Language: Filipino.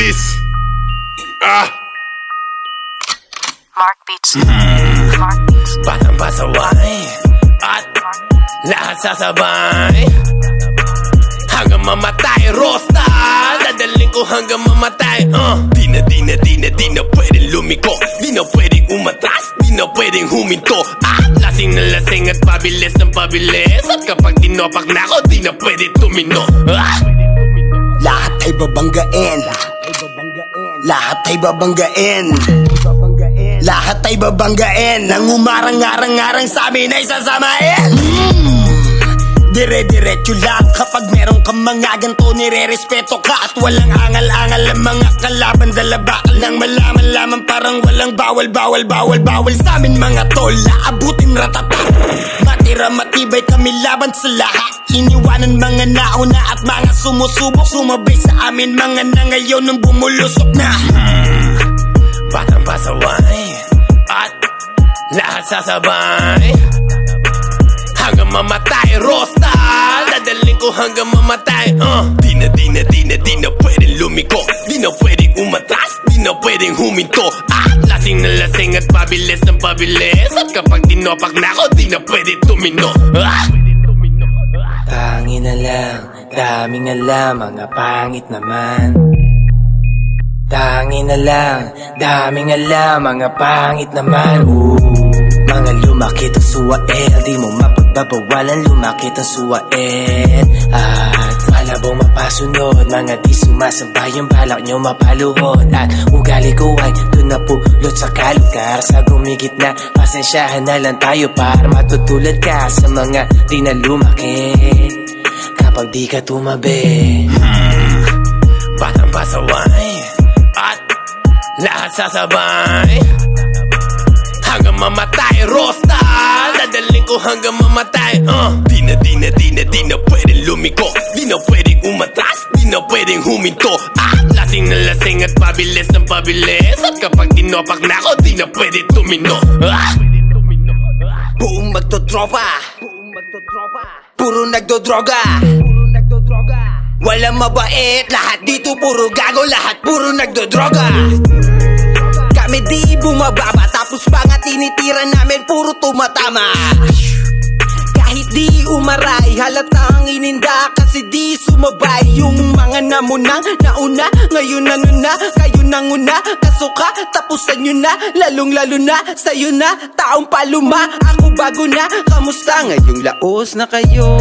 bilis. Mark Beats. Mark Beats. Batang pasaway at lahat sasabay hanggang mamatay. Rosta, dadaling ko hanggang mamatay. Di na pwedeng lumiko, di na pwedeng umatras, di na pwedeng huminto. Lasing na lasing at pabilis ng pabilis, at kapag tinopak na ako, di na pwede tumino. Lahat ay babanggain, lahat ay babanggain, lahat ay babanggain. Nang umarang-arang-arang sa amin ay sasamain. Dire-diretso lang kapag meron kang mga ganto, nire-respeto ka at walang angal-angal ang mga kalaban. Dala bakal nang malaman lamang, parang walang bawal sa amin mga tol. Aabutin ratata, matira matibay kami laban sa lahat. Iniwanan mga nauna at mga sumusubok, sumabay sa amin mga na ngayon nung bumulusok na. Batang pasaway at lahat sasabay hanggang mamatay. Rosta, dadaling ko hanggang mamatay. Di na pwedeng lumiko, di na pwedeng umatras, di na pwedeng huminto. Lasing na lasing at pabilis ng pabilis, at kapag tinopak na ako, di na pwede tumino. Tangin na lang, daming alam, mga pangit naman. Tangin na lang, daming alam, mga pangit naman. Mga lumakit ang suwael, di mo mapagbabawalan, lumakit ang suwael. At malabong mapasunod, mga di sumasabay, yung balak nyo mapaluhod. At ugali ko ay doon na pulot sa kalugar. Sa gumigit na, pasensyahan na lang tayo para matutulad ka sa mga di na lumakit kapag di ka tumabi. Batang pasaway at lahat sasabay hanggang mamatay. Rosta, dadaling ko hanggang mamatay. Di na pwedeng lumiko, di na pwedeng umatras, di na pwedeng huminto. Lasing na lasing at pabilis ng pabilis, at kapag tinopak na ako, di na pwede tumino. Buong magtotropa, puro nagdodroga. Walang mabait, lahat dito puro gago, lahat puro nagdodroga. Kami di bumababa, tapos mga tinitira namin puro tumatama. Kahit di umaray, halatang ininda kasi di sumabay. Yung mga namunang nauna, ngayon ano na, kayo nang una. Kasuka, tapusan nyo na, lalong lalo na sa'yo na, taong paluma. Ako bago na, kamusta ngayong laos na kayo?